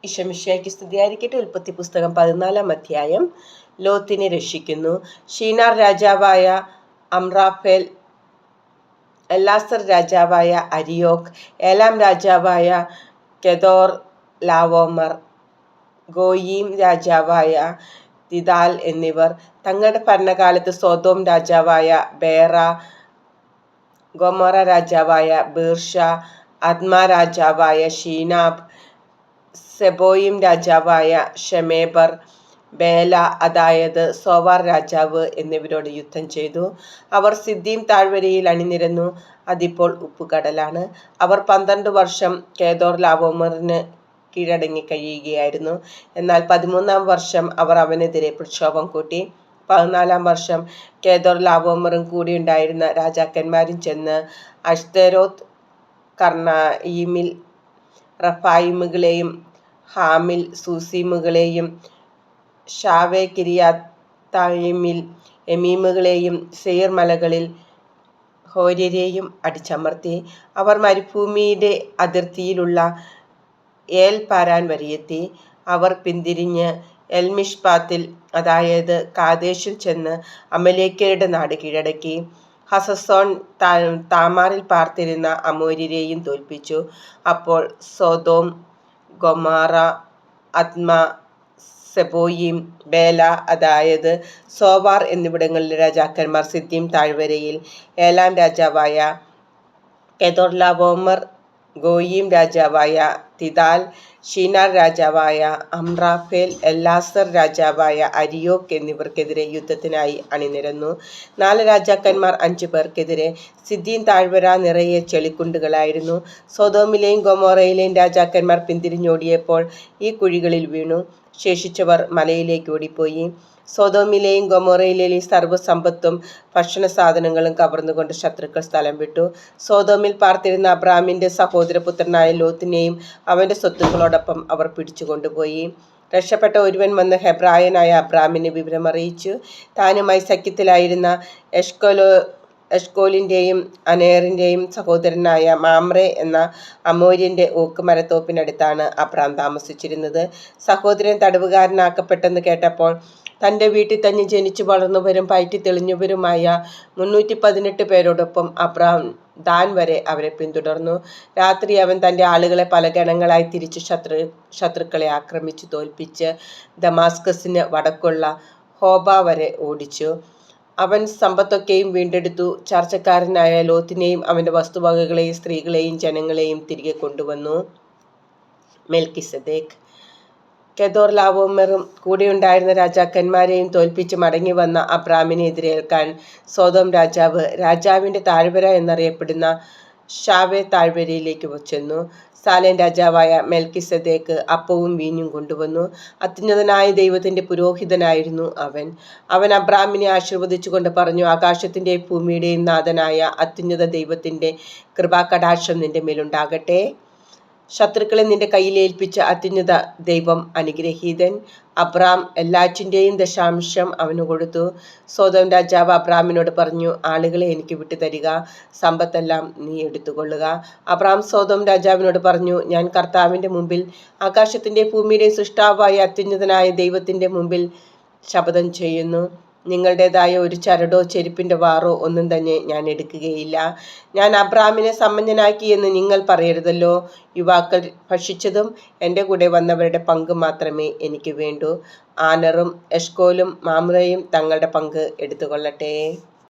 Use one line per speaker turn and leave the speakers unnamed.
ഈശോമിശിഹായ്ക്ക് സ്തുതിയായിരിക്കട്ടെ. ഉൽപ്പത്തി പുസ്തകം 14-ാം അധ്യായം. ലോത്തിനെ രക്ഷിക്കുന്നു. ഷീനാർ രാജാവായ അമ്രാഫേൽ, എല്ലാസർ രാജാവായ അരിയോക്ക്, ഏലാം രാജാവായ കെദോർ ലാവോമർ, ഗോയീം രാജാവായ തിദാൽ എന്നിവർ തങ്ങളുടെ ഭരണകാലത്ത് സൊദോം രാജാവായ ബേറ, ഗൊമോറ രാജാവായ ബീർഷ, അദ്മാ രാജാവായ ഷീനാബ്, സെബോയിം രാജാവായ ഷെമേബർ, ബേല അതായത് സോവാർ രാജാവ് എന്നിവരോട് യുദ്ധം ചെയ്തു. അവർ സിദ്ദീം താഴ്വരയിൽ അണിനിരന്നു. അതിപ്പോൾ ഉപ്പുകടലാണ്. അവർ 12 വർഷം കേദോർ ലാവോമറിന് കീഴടങ്ങി കഴിയുകയായിരുന്നു. എന്നാൽ 13-ാം വർഷം അവർ അവനെതിരെ പ്രക്ഷോഭം കൂട്ടി. 14-ാം വർഷം കേദോർ ലാവോമറും കൂടിയുണ്ടായിരുന്ന രാജാക്കന്മാരും ചെന്ന് അഷ്തരോത്ത്, കർണയീമിൽ റഫായിമുകളെയും ഹാമിൽ സൂസീമുകളെയും ഷാവേ കിരിയാത്തയീമിൽ എമീമുകളെയും സെയിർ മലകളിൽ ഹോര്യരെയും അടിച്ചമർത്തി. അവർ മരുഭൂമിയുടെ അതിർത്തിയിലുള്ള ഏൽ പാരാൻ വരെയെത്തി. അവർ പിന്തിരിഞ്ഞ് എൽമിഷ്പാത്തിൽ അതായത് കാദേശിൽ ചെന്ന് അമലേക്യരുടെ നാട് കീഴടക്കി. ഹസസോൺ താമാറിൽ പാർത്തിരുന്ന അമോര്യരെയും തോൽപ്പിച്ചു. അപ്പോൾ സൊദോം, ഗൊമോറ, അദ്മ, സെബോയിം, ബേല അതായത് സോവാർ എന്നിവിടങ്ങളിലെ രാജാക്കന്മാർ സിദ്ദീം താഴ്വരയിൽ ഏലാം രാജാവായ കെദോർലാവോമർ, ഗോയീം രാജാവായ തിദാൽ, ഷീനാർ രാജാവായ അമ്രാഫേൽ, എല്ലാസർ രാജാവായ അരിയോക്ക് എന്നിവർക്കെതിരെ യുദ്ധത്തിനായി അണിനിരന്നു. 4 രാജാക്കന്മാർ 5 പേർക്കെതിരെ. സിദ്ദീം താഴ്വര നിറയെ ചെളിക്കുണ്ടുകളായിരുന്നു. സൊദോമിലെയും ഗൊമോറയിലെയും രാജാക്കന്മാർ പിന്തിരിഞ്ഞോടിയപ്പോൾ ഈ കുഴികളിൽ വീണു. ശേഷിച്ചവർ മലയിലേക്ക് ഓടിപ്പോയി. സൊദോമിലെയും ഗൊമോറയിലെയും സർവ്വസമ്പത്തും ഭക്ഷണ സാധനങ്ങളും കവർന്നുകൊണ്ട് ശത്രുക്കൾ സ്ഥലം വിട്ടു. സൊദോമിൽ പാർത്തിരുന്ന അബ്രാമിന്റെ സഹോദരപുത്രനായ ലോത്തിനെയും അവന്റെ സ്വത്തുക്കളോടൊപ്പം അവർ പിടിച്ചുകൊണ്ടുപോയി. രക്ഷപ്പെട്ട ഒരുവൻ വന്ന് ഹെബ്രായനായ അബ്രാമിനെ വിവരമറിയിച്ചു. താനുമായി സഖ്യത്തിലായിരുന്ന എഷ്കോലിന്റെയും അനേറിന്റെയും സഹോദരനായ മാമ്രെ എന്ന അമോര്യന്റെ ഓക്ക് മരത്തോപ്പിനടുത്താണ് അബ്രാം താമസിച്ചിരുന്നത്. സഹോദരൻ തടവുകാരനാക്കപ്പെട്ടെന്ന് കേട്ടപ്പോൾ തന്റെ വീട്ടിൽ തന്നെ ജനിച്ചു വളർന്നവരും പയറ്റി തെളിഞ്ഞവരുമായ 318 പേരോടൊപ്പം അബ്രാം ദാൻ വരെ അവരെ പിന്തുടർന്നു. രാത്രി അവൻ തന്റെ ആളുകളെ പല ഗണങ്ങളായി തിരിച്ച് ശത്രുക്കളെ ആക്രമിച്ചു തോൽപ്പിച്ച് ദമാസ്കസിന് വടക്കുള്ള ഹോബ വരെ ഓടിച്ചു. അവൻ സമ്പത്തൊക്കെയും വീണ്ടെടുത്തു. ചർച്ചക്കാരനായ ലോത്തിനെയും അവന്റെ വസ്തുവകകളെയും സ്ത്രീകളെയും ജനങ്ങളെയും തിരികെ കൊണ്ടുവന്നു. മെൽക്കിസെദേക്ക് കെദോർ ലാവോമറും കൂടെയുണ്ടായിരുന്ന രാജാക്കന്മാരെയും തോൽപ്പിച്ച് മടങ്ങി വന്ന അബ്രാമിനെ എതിരേൽക്കാൻ സൊദോം രാജാവിന്റെ താഴ്വര എന്നറിയപ്പെടുന്ന ഷാവേ താഴ്വരയിലേക്ക് ചെന്നു. സാലേം രാജാവായ മെൽക്കിസെദേക്ക് അപ്പവും വീഞ്ഞും കൊണ്ടുവന്നു. അത്യുന്നതനായ ദൈവത്തിന്റെ പുരോഹിതനായിരുന്നു അവൻ അബ്രാമിനെ ആശീർവദിച്ചുകൊണ്ട് പറഞ്ഞു, ആകാശത്തിന്റെയും ഭൂമിയുടെയും നാഥനായ അത്യുന്നത ദൈവത്തിന്റെ കൃപാകടാക്ഷം നിന്റെ മേലുണ്ടാകട്ടെ. ശത്രുക്കളെ നിന്റെ കയ്യിലേൽപ്പിച്ച അത്യുന്നത ദൈവം അനുഗ്രഹീതൻ. അബ്രാം എല്ലാറ്റിന്റെയും ദശാംശം അവന് കൊടുത്തു. സൊദോം രാജാവ് അബ്രാമിനോട് പറഞ്ഞു, ആളുകളെ എനിക്ക് വിട്ടുതരിക, സമ്പത്തെല്ലാം നീ എടുത്തുകൊള്ളുക. അബ്രാം സൊദോം രാജാവിനോട് പറഞ്ഞു, ഞാൻ കർത്താവിന്റെ മുമ്പിൽ, ആകാശത്തിന്റെയും ഭൂമിയുടെയും സൃഷ്ടാവായ അത്യുന്നതനായ ദൈവത്തിന്റെ മുമ്പിൽ ശപഥം ചെയ്യുന്നു, നിങ്ങളുടേതായ ഒരു ചരടോ ചെരുപ്പിന്റെ വാറോ ഒന്നും തന്നെ ഞാൻ എടുക്കുകയില്ല. ഞാൻ അബ്രാമിനെ സമ്പന്നനാക്കി എന്ന് നിങ്ങൾ പറയരുതല്ലോ. യുവാക്കൾ ഭക്ഷിച്ചതും എൻ്റെ കൂടെ വന്നവരുടെ പങ്ക് മാത്രമേ എനിക്ക് വേണ്ടൂ. ആനറും എഷ്കോലും മാമ്രയും തങ്ങളുടെ പങ്ക് എടുത്തുകൊള്ളട്ടെ.